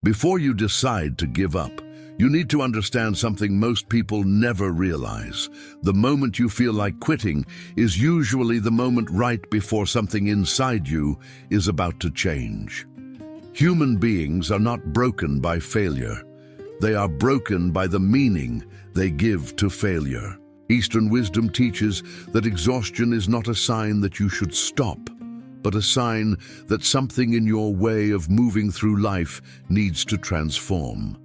Before you decide to give up, you need to understand something most people never realize. The moment you feel like quitting is usually the moment right before something inside you is about to change. Human beings are not broken by failure. They are broken by the meaning they give to failure. Eastern wisdom teaches that exhaustion is not a sign that you should stop, but a sign that something in your way of moving through life needs to transform.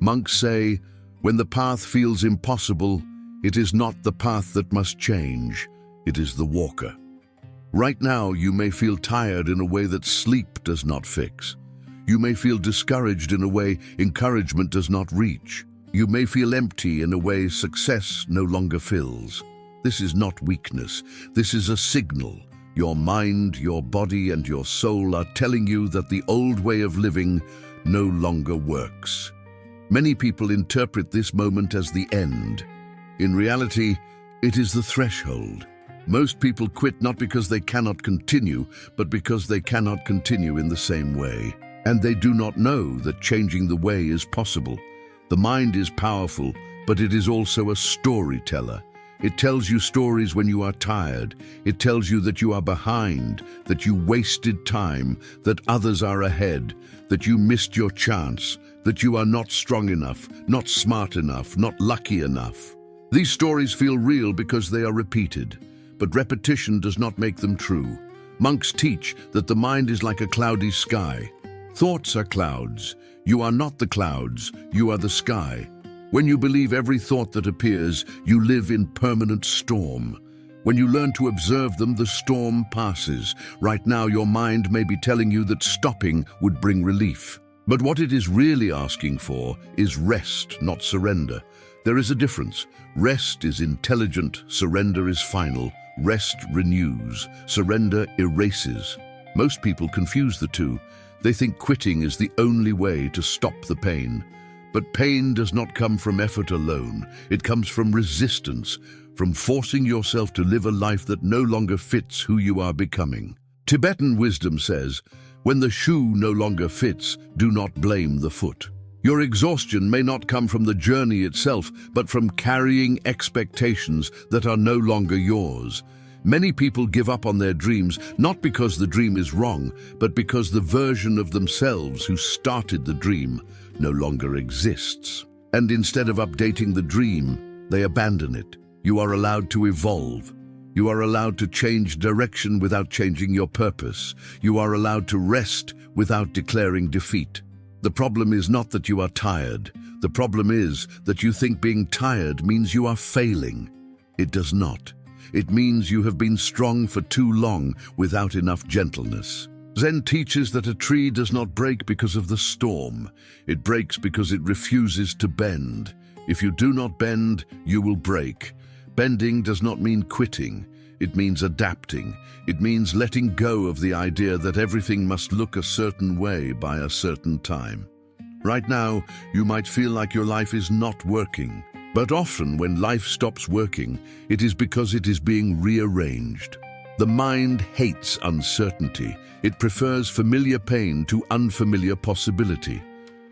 Monks say, when the path feels impossible, it is not the path that must change, it is the walker. Right now, you may feel tired in a way that sleep does not fix. You may feel discouraged in a way encouragement does not reach. You may feel empty in a way success no longer fills. This is not weakness. This is a signal. Your mind, your body, and your soul are telling you that the old way of living no longer works. Many people interpret this moment as the end. In reality, it is the threshold. Most people quit not because they cannot continue, but because they cannot continue in the same way. And they do not know that changing the way is possible. The mind is powerful, but it is also a storyteller. It tells you stories when you are tired. It tells you that you are behind, that you wasted time, that others are ahead, that you missed your chance, that you are not strong enough, not smart enough, not lucky enough. These stories feel real because they are repeated, but repetition does not make them true. Monks teach that the mind is like a cloudy sky. Thoughts are clouds. You are not the clouds, you are the sky. When you believe every thought that appears, you live in permanent storm. When you learn to observe them, the storm passes. Right now, your mind may be telling you that stopping would bring relief. But what it is really asking for is rest, not surrender. There is a difference. Rest is intelligent, surrender is final. Rest renews, surrender erases. Most people confuse the two. They think quitting is the only way to stop the pain. But pain does not come from effort alone. It comes from resistance, from forcing yourself to live a life that no longer fits who you are becoming. Tibetan wisdom says, when the shoe no longer fits, do not blame the foot. Your exhaustion may not come from the journey itself, but from carrying expectations that are no longer yours. Many people give up on their dreams not because the dream is wrong, but because the version of themselves who started the dream no longer exists. And instead of updating the dream, they abandon it. You are allowed to evolve. You are allowed to change direction without changing your purpose. You are allowed to rest without declaring defeat. The problem is not that you are tired. The problem is that you think being tired means you are failing. It does not. It means you have been strong for too long without enough gentleness. Zen teaches that a tree does not break because of the storm. It breaks because it refuses to bend. If you do not bend, you will break. Bending does not mean quitting. It means adapting. It means letting go of the idea that everything must look a certain way by a certain time. Right now, you might feel like your life is not working. But often when life stops working, it is because it is being rearranged. The mind hates uncertainty. It prefers familiar pain to unfamiliar possibility.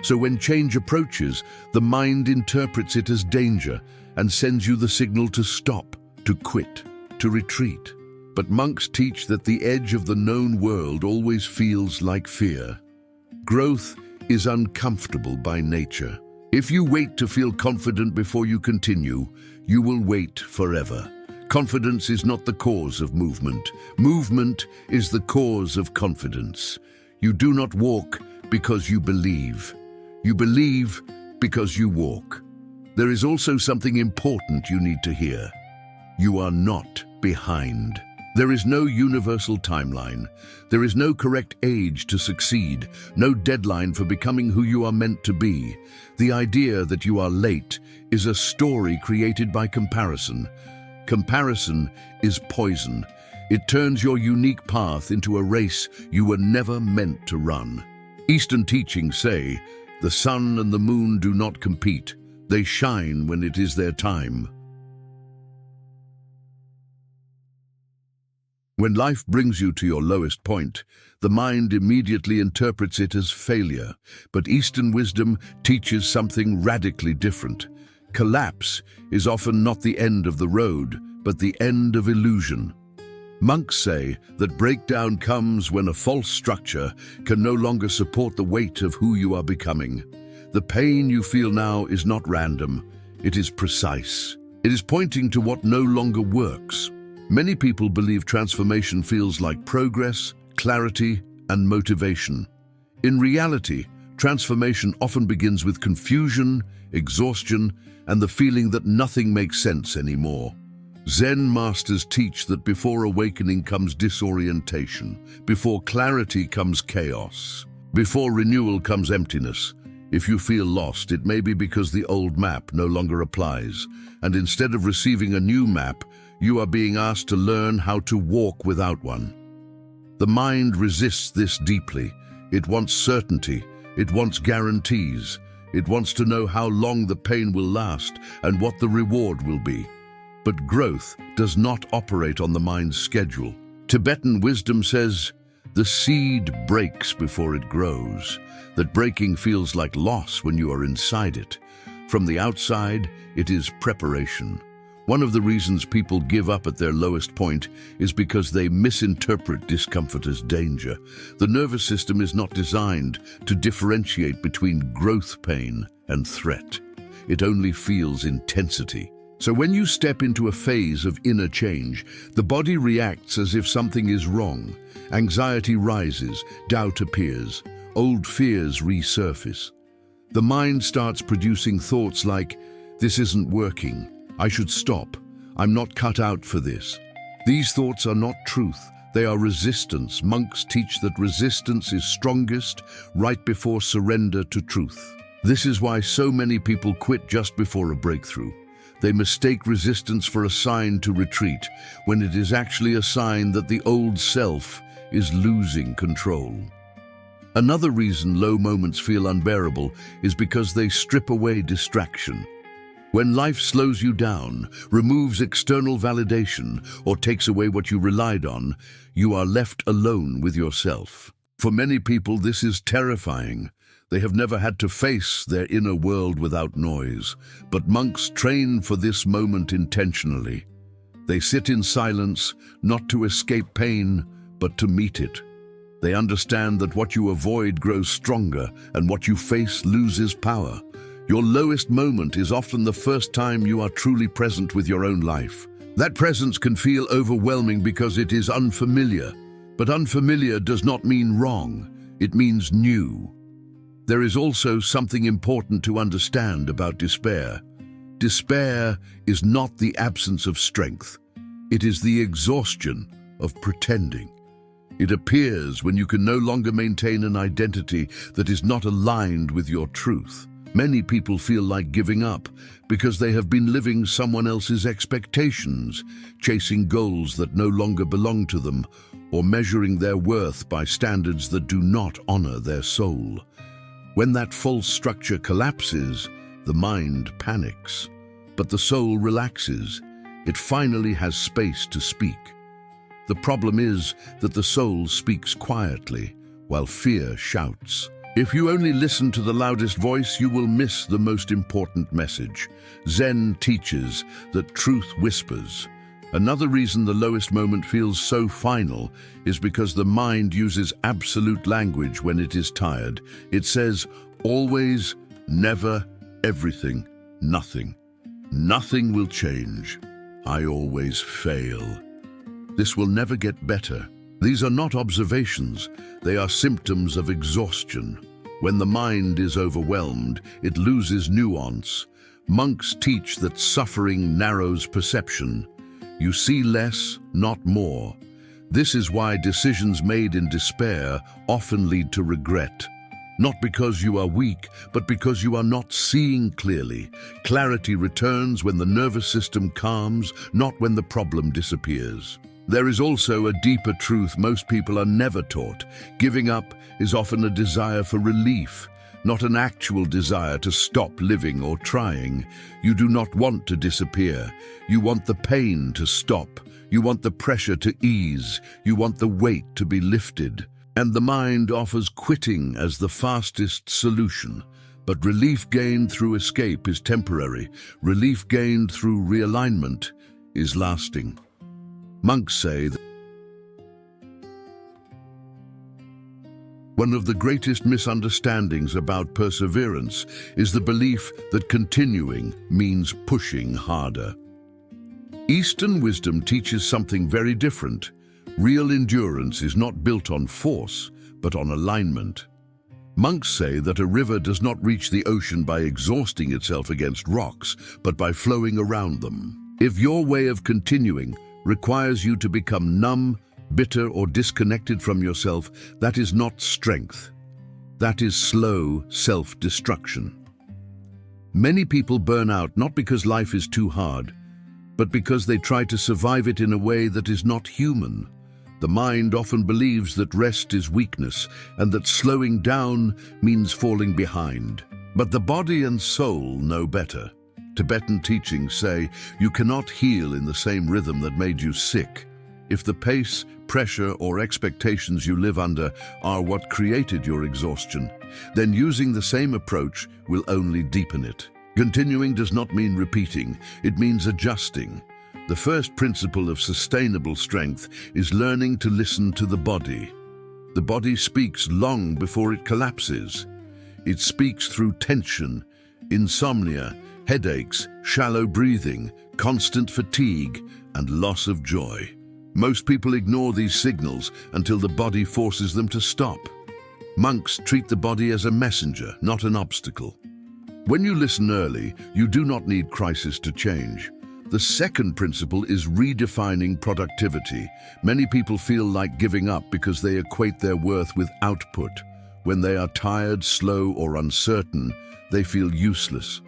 So when change approaches, the mind interprets it as danger and sends you the signal to stop, to quit, to retreat. But monks teach that the edge of the known world always feels like fear. Growth is uncomfortable by nature. If you wait to feel confident before you continue, you will wait forever. Confidence is not the cause of movement. Movement is the cause of confidence. You do not walk because you believe. You believe because you walk. There is also something important you need to hear. You are not behind. There is no universal timeline. There is no correct age to succeed, no deadline for becoming who you are meant to be. The idea that you are late is a story created by comparison. Comparison is poison. It turns your unique path into a race you were never meant to run. Eastern teachings say, the sun and the moon do not compete. They shine when it is their time. When life brings you to your lowest point, the mind immediately interprets it as failure. But Eastern wisdom teaches something radically different. Collapse is often not the end of the road, but the end of illusion. Monks say that breakdown comes when a false structure can no longer support the weight of who you are becoming. The pain you feel now is not random, it is precise. It is pointing to what no longer works. Many people believe transformation feels like progress, clarity, and motivation. In reality, transformation often begins with confusion, exhaustion, and the feeling that nothing makes sense anymore. Zen masters teach that before awakening comes disorientation, before clarity comes chaos, before renewal comes emptiness. If you feel lost, it may be because the old map no longer applies, and instead of receiving a new map, you are being asked to learn how to walk without one. The mind resists this deeply. It wants certainty, it wants guarantees, it wants to know how long the pain will last and what the reward will be. But growth does not operate on the mind's schedule. Tibetan wisdom says, the seed breaks before it grows, that breaking feels like loss when you are inside it. From the outside, it is preparation. One of the reasons people give up at their lowest point is because they misinterpret discomfort as danger. The nervous system is not designed to differentiate between growth pain and threat. It only feels intensity. So when you step into a phase of inner change, the body reacts as if something is wrong. Anxiety rises, doubt appears, old fears resurface. The mind starts producing thoughts like, this isn't working, I should stop, I'm not cut out for this. These thoughts are not truth, they are resistance. Monks teach that resistance is strongest right before surrender to truth. This is why so many people quit just before a breakthrough. They mistake resistance for a sign to retreat, when it is actually a sign that the old self is losing control. Another reason low moments feel unbearable is because they strip away distraction. When life slows you down, removes external validation, or takes away what you relied on, you are left alone with yourself. For many people, this is terrifying. They have never had to face their inner world without noise, but monks train for this moment intentionally. They sit in silence, not to escape pain, but to meet it. They understand that what you avoid grows stronger, and what you face loses power. Your lowest moment is often the first time you are truly present with your own life. That presence can feel overwhelming because it is unfamiliar, but unfamiliar does not mean wrong, it means new. There is also something important to understand about despair. Despair is not the absence of strength, it is the exhaustion of pretending. It appears when you can no longer maintain an identity that is not aligned with your truth. Many people feel like giving up because they have been living someone else's expectations, chasing goals that no longer belong to them, or measuring their worth by standards that do not honor their soul. When that false structure collapses, the mind panics, but the soul relaxes. It finally has space to speak. The problem is that the soul speaks quietly, while fear shouts. If you only listen to the loudest voice, you will miss the most important message. Zen teaches that truth whispers. Another reason the lowest moment feels so final is because the mind uses absolute language when it is tired. It says, always, never, everything, nothing. Nothing will change. I always fail. This will never get better. These are not observations, they are symptoms of exhaustion. When the mind is overwhelmed, it loses nuance. Monks teach that suffering narrows perception. You see less, not more. This is why decisions made in despair often lead to regret. Not because you are weak, but because you are not seeing clearly. Clarity returns when the nervous system calms, not when the problem disappears. There is also a deeper truth most people are never taught. Giving up is often a desire for relief, not an actual desire to stop living or trying. You do not want to disappear. You want the pain to stop. You want the pressure to ease. You want the weight to be lifted. And the mind offers quitting as the fastest solution. But relief gained through escape is temporary. Relief gained through realignment is lasting. Monks say that one of the greatest misunderstandings about perseverance is the belief that continuing means pushing harder. Eastern wisdom teaches something very different. Real endurance is not built on force, but on alignment. Monks say that a river does not reach the ocean by exhausting itself against rocks, but by flowing around them. If your way of continuing requires you to become numb, bitter, or disconnected from yourself, that is not strength. That is slow self-destruction. Many people burn out not because life is too hard, but because they try to survive it in a way that is not human. The mind often believes that rest is weakness and that slowing down means falling behind. But the body and soul know better. Tibetan teachings say you cannot heal in the same rhythm that made you sick. If the pace, pressure, or expectations you live under are what created your exhaustion, then using the same approach will only deepen it. Continuing does not mean repeating, it means adjusting. The first principle of sustainable strength is learning to listen to the body. The body speaks long before it collapses. It speaks through tension, insomnia, headaches, shallow breathing, constant fatigue, and loss of joy. Most people ignore these signals until the body forces them to stop. Monks treat the body as a messenger, not an obstacle. When you listen early, you do not need crisis to change. The second principle is redefining productivity. Many people feel like giving up because they equate their worth with output. When they are tired, slow, or uncertain, they feel useless.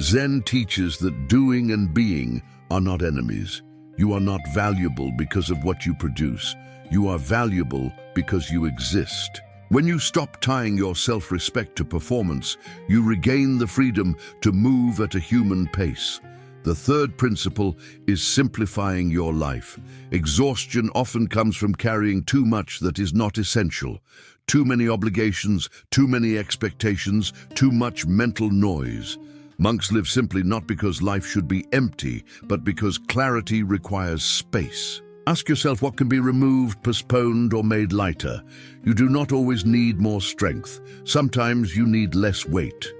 Zen teaches that doing and being are not enemies. You are not valuable because of what you produce. You are valuable because you exist. When you stop tying your self-respect to performance, you regain the freedom to move at a human pace. The third principle is simplifying your life. Exhaustion often comes from carrying too much that is not essential. Too many obligations, too many expectations, too much mental noise. Monks live simply not because life should be empty, but because clarity requires space. Ask yourself what can be removed, postponed, or made lighter. You do not always need more strength. Sometimes you need less weight.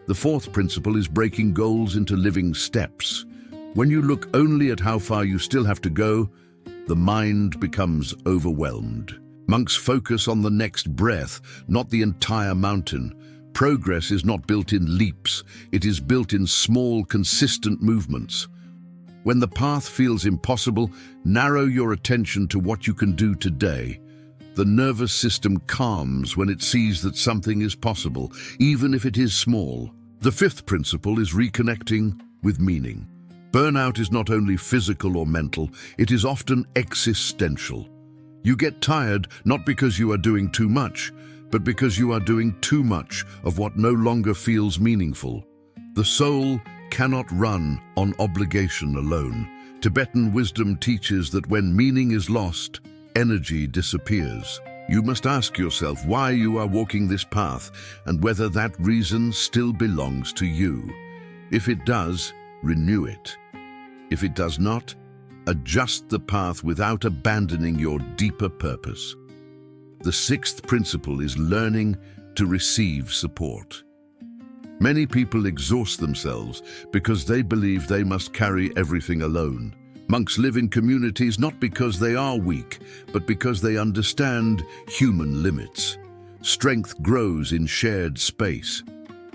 The fourth principle is breaking goals into living steps. When you look only at how far you still have to go, the mind becomes overwhelmed. Monks focus on the next breath, not the entire mountain. Progress is not built in leaps. It is built in small, consistent movements. When the path feels impossible, narrow your attention to what you can do today. The nervous system calms when it sees that something is possible, even if it is small. The fifth principle is reconnecting with meaning. Burnout is not only physical or mental, it is often existential. You get tired not because you are doing too much, but because you are doing too much of what no longer feels meaningful. The soul cannot run on obligation alone. Tibetan wisdom teaches that when meaning is lost, energy disappears. You must ask yourself why you are walking this path and whether that reason still belongs to you. If it does, renew it. If it does not, adjust the path without abandoning your deeper purpose. The sixth principle is learning to receive support. Many people exhaust themselves because they believe they must carry everything alone. Monks live in communities not because they are weak, but because they understand human limits. Strength grows in shared space.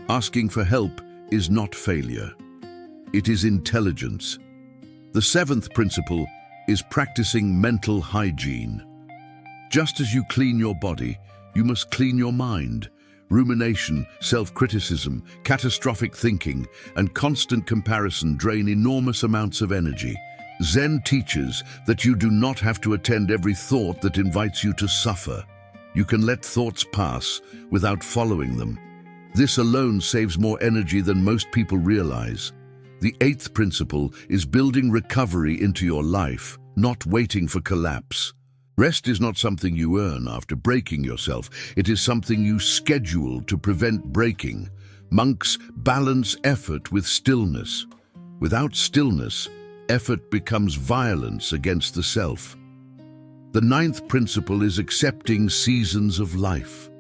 Asking for help is not failure. It is intelligence. The seventh principle is practicing mental hygiene. Just as you clean your body, you must clean your mind. Rumination, self-criticism, catastrophic thinking, and constant comparison drain enormous amounts of energy. Zen teaches that you do not have to attend every thought that invites you to suffer. You can let thoughts pass without following them. This alone saves more energy than most people realize. The eighth principle is building recovery into your life. not waiting for collapse. Rest is not something you earn after breaking yourself. It is something you schedule to prevent breaking. Monks balance effort with stillness. Without stillness, effort becomes violence against the self. The ninth principle is accepting seasons of life.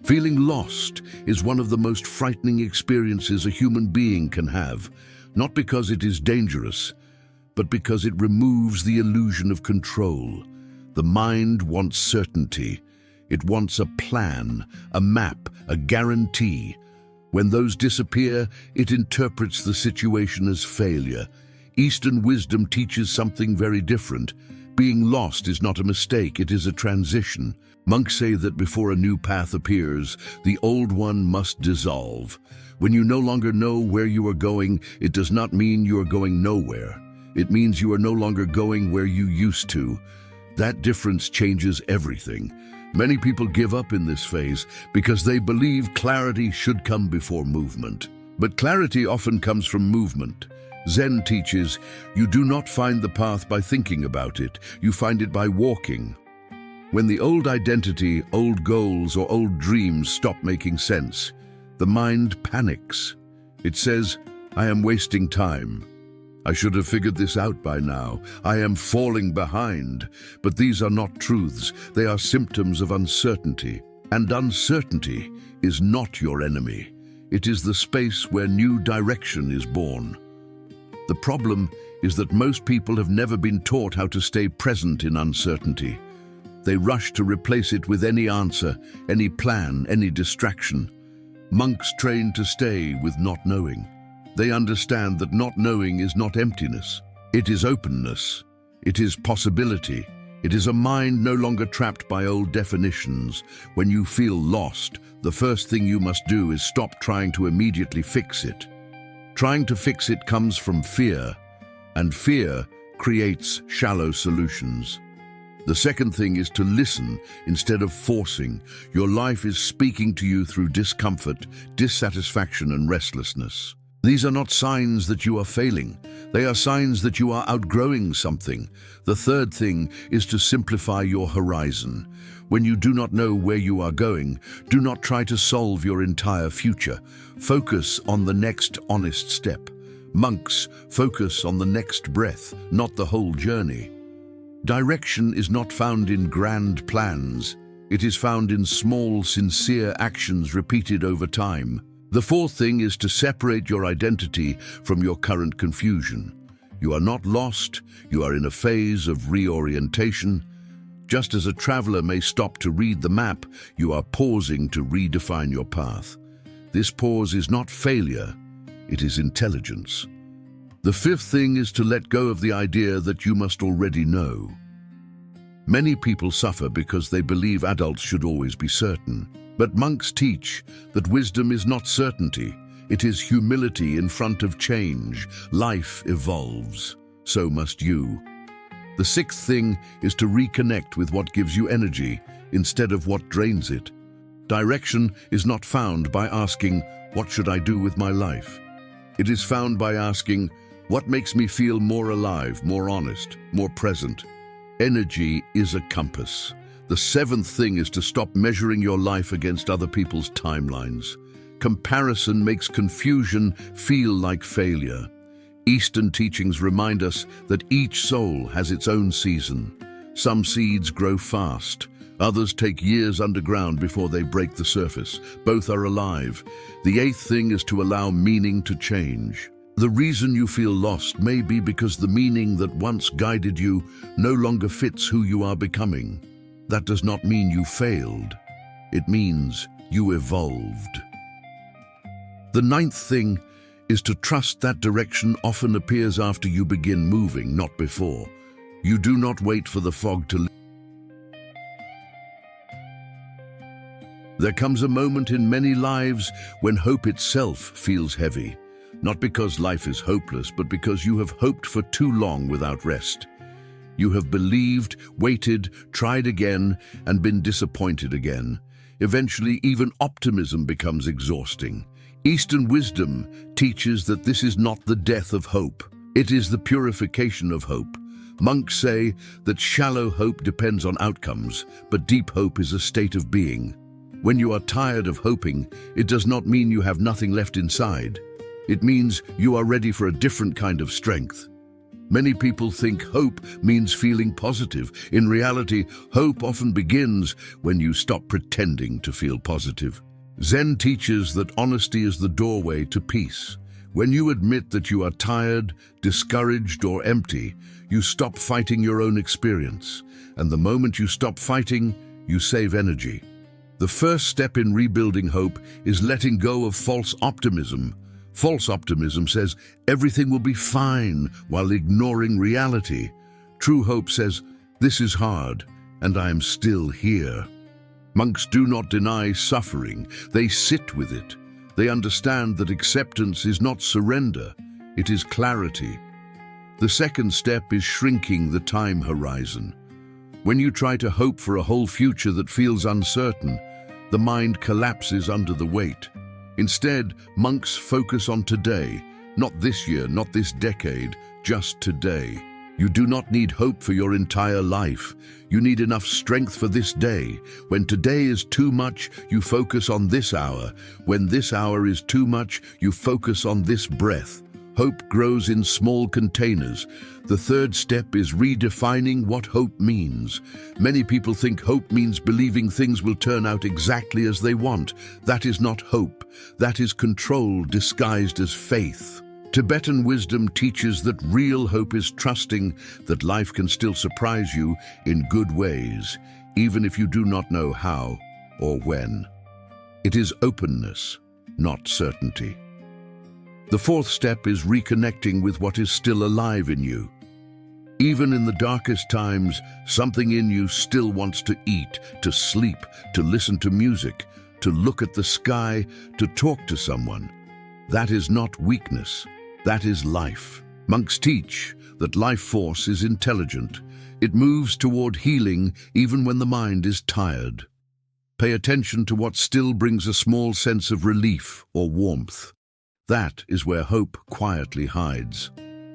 Feeling lost is one of the most frightening experiences a human being can have, not because it is dangerous, but because it removes the illusion of control. The mind wants certainty. It wants a plan, a map, a guarantee. When those disappear, it interprets the situation as failure. Eastern wisdom teaches something very different. Being lost is not a mistake, it is a transition. Monks say that before a new path appears, the old one must dissolve. When you no longer know where you are going, it does not mean you are going nowhere. It means you are no longer going where you used to. That difference changes everything. Many people give up in this phase because they believe clarity should come before movement. But clarity often comes from movement. Zen teaches, you do not find the path by thinking about it, you find it by walking. When the old identity, old goals, or old dreams stop making sense, the mind panics. It says, I am wasting time. I should have figured this out by now. I am falling behind. But these are not truths. They are symptoms of uncertainty. And uncertainty is not your enemy. It is the space where new direction is born. The problem is that most people have never been taught how to stay present in uncertainty. They rush to replace it with any answer, any plan, any distraction. Monks train to stay with not knowing. They understand that not knowing is not emptiness. It is openness. It is possibility. It is a mind no longer trapped by old definitions. When you feel lost, the first thing you must do is stop trying to immediately fix it. Trying to fix it comes from fear, and fear creates shallow solutions. The second thing is to listen instead of forcing. Your life is speaking to you through discomfort, dissatisfaction, and restlessness. These are not signs that you are failing. They are signs that you are outgrowing something. The third thing is to simplify your horizon. When you do not know where you are going, do not try to solve your entire future. Focus on the next honest step. Monks focus on the next breath, not the whole journey. Direction is not found in grand plans. It is found in small, sincere actions repeated over time. The fourth thing is to separate your identity from your current confusion. You are not lost, you are in a phase of reorientation. Just as a traveler may stop to read the map, you are pausing to redefine your path. This pause is not failure, it is intelligence. The fifth thing is to let go of the idea that you must already know. Many people suffer because they believe adults should always be certain. But monks teach that wisdom is not certainty. It is humility in front of change. Life evolves. So must you. The sixth thing is to reconnect with what gives you energy instead of what drains it. Direction is not found by asking, what should I do with my life? It is found by asking, what makes me feel more alive, more honest, more present? Energy is a compass. The seventh thing is to stop measuring your life against other people's timelines. Comparison makes confusion feel like failure. Eastern teachings remind us that each soul has its own season. Some seeds grow fast. Others take years underground before they break the surface. Both are alive. The eighth thing is to allow meaning to change. The reason you feel lost may be because the meaning that once guided you no longer fits who you are becoming. That does not mean you failed. It means you evolved. The ninth thing is to trust that direction often appears after you begin moving, not before. You do not wait for the fog to lift. There comes a moment in many lives when hope itself feels heavy. Not because life is hopeless, but because you have hoped for too long without rest. You have believed, waited, tried again, and been disappointed again. Eventually, even optimism becomes exhausting. Eastern wisdom teaches that this is not the death of hope. It is the purification of hope. Monks say that shallow hope depends on outcomes, but deep hope is a state of being. When you are tired of hoping, it does not mean you have nothing left inside. It means you are ready for a different kind of strength. Many people think hope means feeling positive. In reality, hope often begins when you stop pretending to feel positive. Zen teaches that honesty is the doorway to peace. When you admit that you are tired, discouraged, or empty, you stop fighting your own experience. And the moment you stop fighting, you save energy. The first step in rebuilding hope is letting go of false optimism. False optimism says everything will be fine while ignoring reality. True hope says, this is hard, and I am still here. Monks do not deny suffering, they sit with it. They understand that acceptance is not surrender, it is clarity. The second step is shrinking the time horizon. When you try to hope for a whole future that feels uncertain, the mind collapses under the weight. Instead, monks focus on today, not this year, not this decade, just today. You do not need hope for your entire life. You need enough strength for this day. When today is too much, you focus on this hour. When this hour is too much, you focus on this breath. Hope grows in small containers. The third step is redefining what hope means. Many people think hope means believing things will turn out exactly as they want. That is not hope. That is control disguised as faith. Tibetan wisdom teaches that real hope is trusting that life can still surprise you in good ways, even if you do not know how or when. It is openness, not certainty. The fourth step is reconnecting with what is still alive in you. Even in the darkest times, something in you still wants to eat, to sleep, to listen to music, to look at the sky, to talk to someone. That is not weakness. That is life. Monks teach that life force is intelligent. It moves toward healing even when the mind is tired. Pay attention to what still brings a small sense of relief or warmth. That is where hope quietly hides.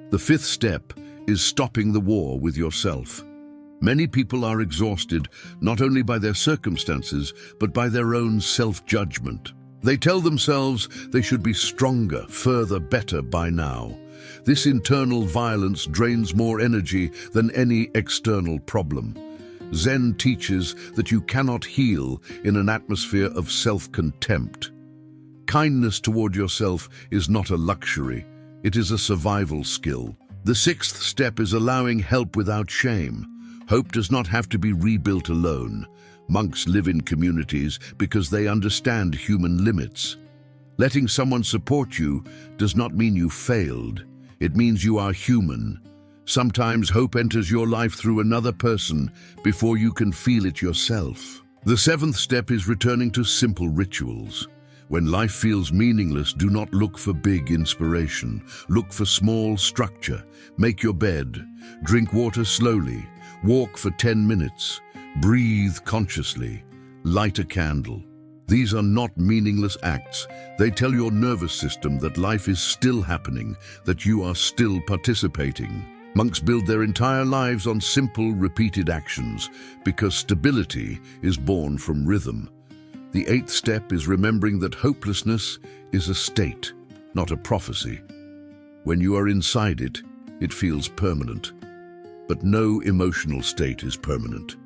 The fifth step is stopping the war with yourself. Many people are exhausted not only by their circumstances, but by their own self-judgment. They tell themselves they should be stronger, further, better by now. This internal violence drains more energy than any external problem. Zen teaches that you cannot heal in an atmosphere of self-contempt. Kindness toward yourself is not a luxury, it is a survival skill. The sixth step is allowing help without shame. Hope does not have to be rebuilt alone. Monks live in communities because they understand human limits. Letting someone support you does not mean you failed. It means you are human. Sometimes hope enters your life through another person before you can feel it yourself. The seventh step is returning to simple rituals. When life feels meaningless, do not look for big inspiration. Look for small structure. Make your bed. Drink water slowly. Walk for 10 minutes. Breathe consciously. Light a candle. These are not meaningless acts. They tell your nervous system that life is still happening, that you are still participating. Monks build their entire lives on simple, repeated actions because stability is born from rhythm. The eighth step is remembering that hopelessness is a state, not a prophecy. When you are inside it, it feels permanent. But no emotional state is permanent.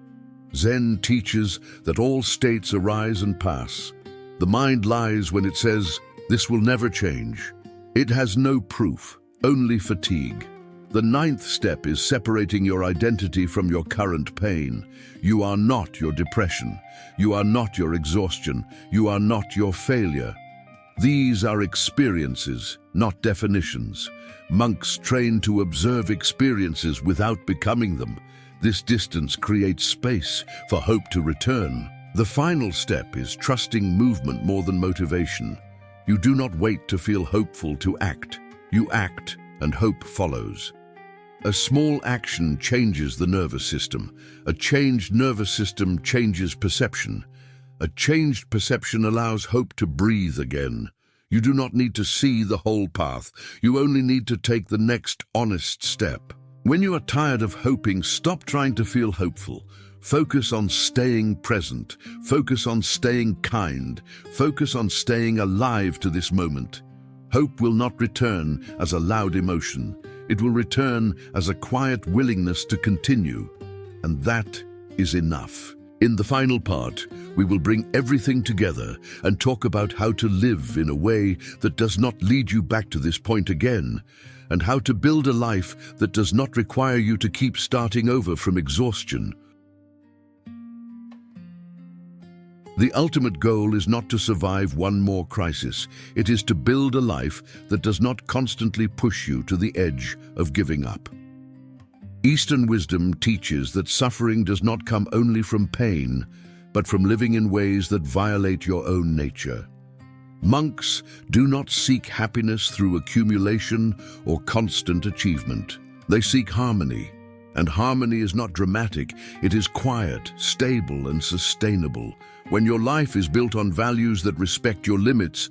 Zen teaches that all states arise and pass. The mind lies when it says, "This will never change." It has no proof, only fatigue. The ninth step is separating your identity from your current pain. You are not your depression. You are not your exhaustion. You are not your failure. These are experiences, not definitions. Monks train to observe experiences without becoming them. This distance creates space for hope to return. The final step is trusting movement more than motivation. You do not wait to feel hopeful to act. You act, and hope follows. A small action changes the nervous system. A changed nervous system changes perception. A changed perception allows hope to breathe again. You do not need to see the whole path. You only need to take the next honest step. When you are tired of hoping, stop trying to feel hopeful. Focus on staying present. Focus on staying kind. Focus on staying alive to this moment. Hope will not return as a loud emotion. It will return as a quiet willingness to continue. And that is enough. In the final part, we will bring everything together and talk about how to live in a way that does not lead you back to this point again, and how to build a life that does not require you to keep starting over from exhaustion. The ultimate goal is not to survive one more crisis. It is to build a life that does not constantly push you to the edge of giving up. Eastern wisdom teaches that suffering does not come only from pain, but from living in ways that violate your own nature. Monks do not seek happiness through accumulation or constant achievement. They seek harmony, and harmony is not dramatic. It is quiet, stable, and sustainable. When your life is built on values that respect your limits,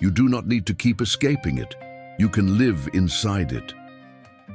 you do not need to keep escaping it. You can live inside it.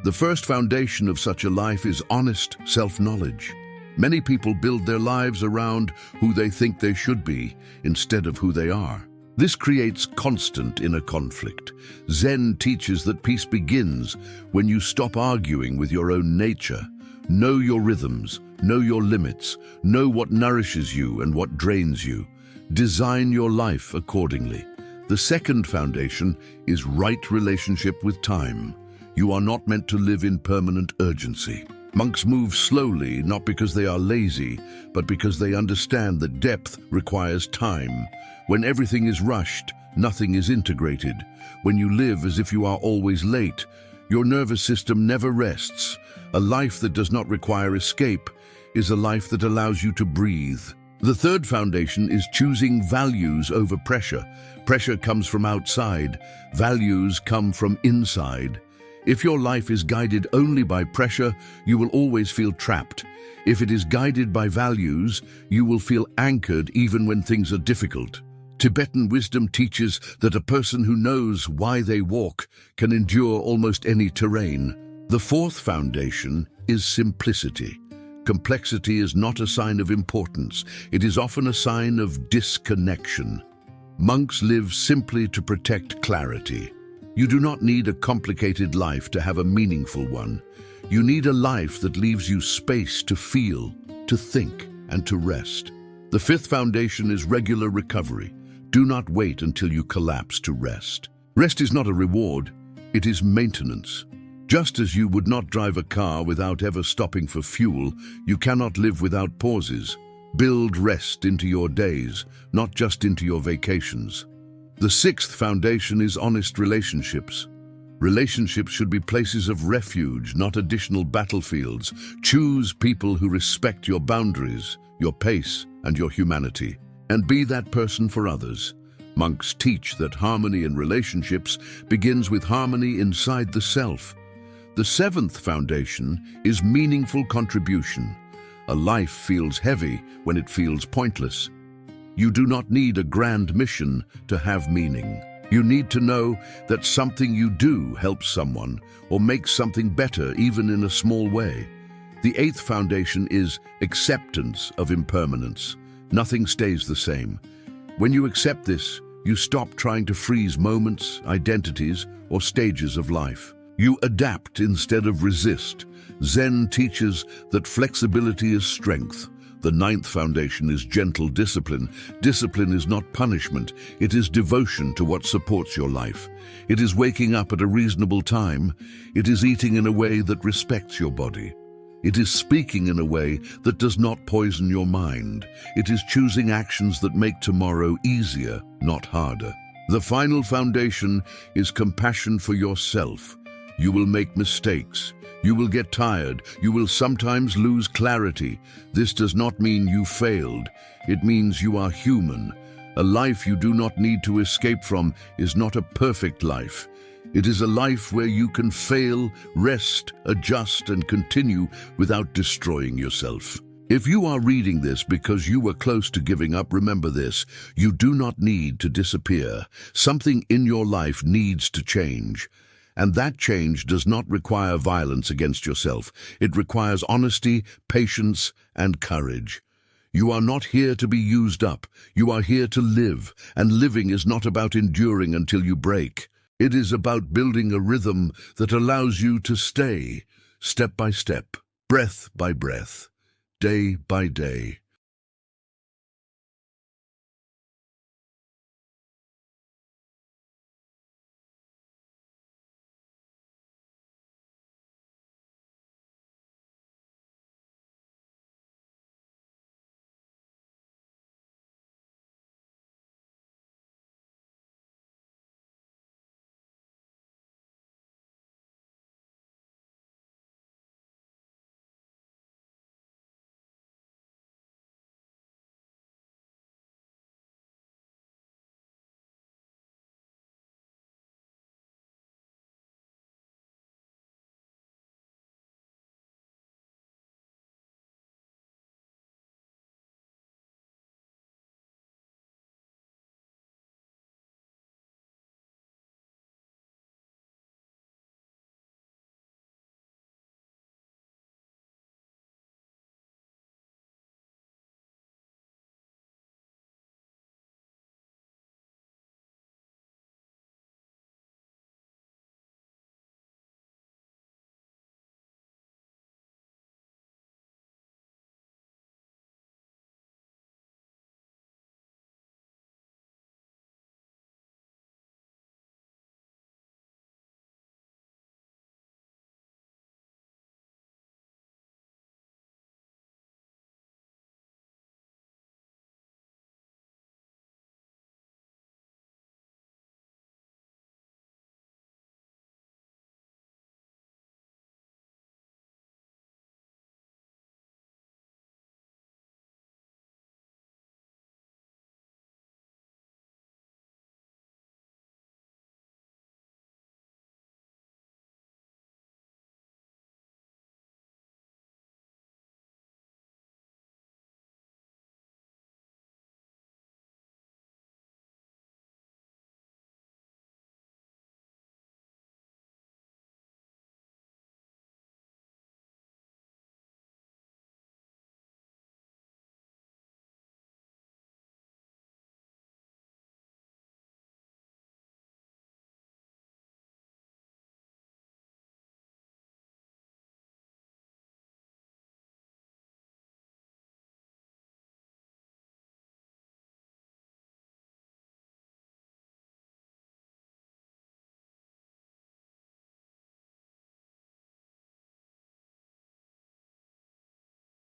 The first foundation of such a life is honest self-knowledge. Many people build their lives around who they think they should be instead of who they are. This creates constant inner conflict. Zen teaches that peace begins when you stop arguing with your own nature. Know your rhythms, know your limits, know what nourishes you and what drains you. Design your life accordingly. The second foundation is right relationship with time. You are not meant to live in permanent urgency. Monks move slowly, not because they are lazy, but because they understand that depth requires time. When everything is rushed, nothing is integrated. When you live as if you are always late, your nervous system never rests. A life that does not require escape is a life that allows you to breathe. The third foundation is choosing values over pressure. Pressure comes from outside. Values come from inside. If your life is guided only by pressure, you will always feel trapped. If it is guided by values, you will feel anchored even when things are difficult. Tibetan wisdom teaches that a person who knows why they walk can endure almost any terrain. The fourth foundation is simplicity. Complexity is not a sign of importance. It is often a sign of disconnection. Monks live simply to protect clarity. You do not need a complicated life to have a meaningful one. You need a life that leaves you space to feel, to think, and to rest. The fifth foundation is regular recovery. Do not wait until you collapse to rest. Rest is not a reward, it is maintenance. Just as you would not drive a car without ever stopping for fuel, you cannot live without pauses. Build rest into your days, not just into your vacations. The sixth foundation is honest relationships. Relationships should be places of refuge, not additional battlefields. Choose people who respect your boundaries, your pace, and your humanity. And be that person for others. Monks teach that harmony in relationships begins with harmony inside the self. The seventh foundation is meaningful contribution. A life feels heavy when it feels pointless. You do not need a grand mission to have meaning. You need to know that something you do helps someone or makes something better even in a small way. The eighth foundation is acceptance of impermanence. Nothing stays the same. When you accept this, you stop trying to freeze moments, identities, or stages of life. You adapt instead of resist. Zen teaches that flexibility is strength. The ninth foundation is gentle discipline. Discipline is not punishment. It is devotion to what supports your life. It is waking up at a reasonable time. It is eating in a way that respects your body. It is speaking in a way that does not poison your mind. It is choosing actions that make tomorrow easier, not harder. The final foundation is compassion for yourself. You will make mistakes. You will get tired. You will sometimes lose clarity. This does not mean you failed. It means you are human. A life you do not need to escape from is not a perfect life. It is a life where you can fail, rest, adjust, and continue without destroying yourself. If you are reading this because you were close to giving up, remember this: you do not need to disappear. Something in your life needs to change. And that change does not require violence against yourself. It requires honesty, patience, and courage. You are not here to be used up. You are here to live, and living is not about enduring until you break. It is about building a rhythm that allows you to stay, step by step, breath by breath, day by day.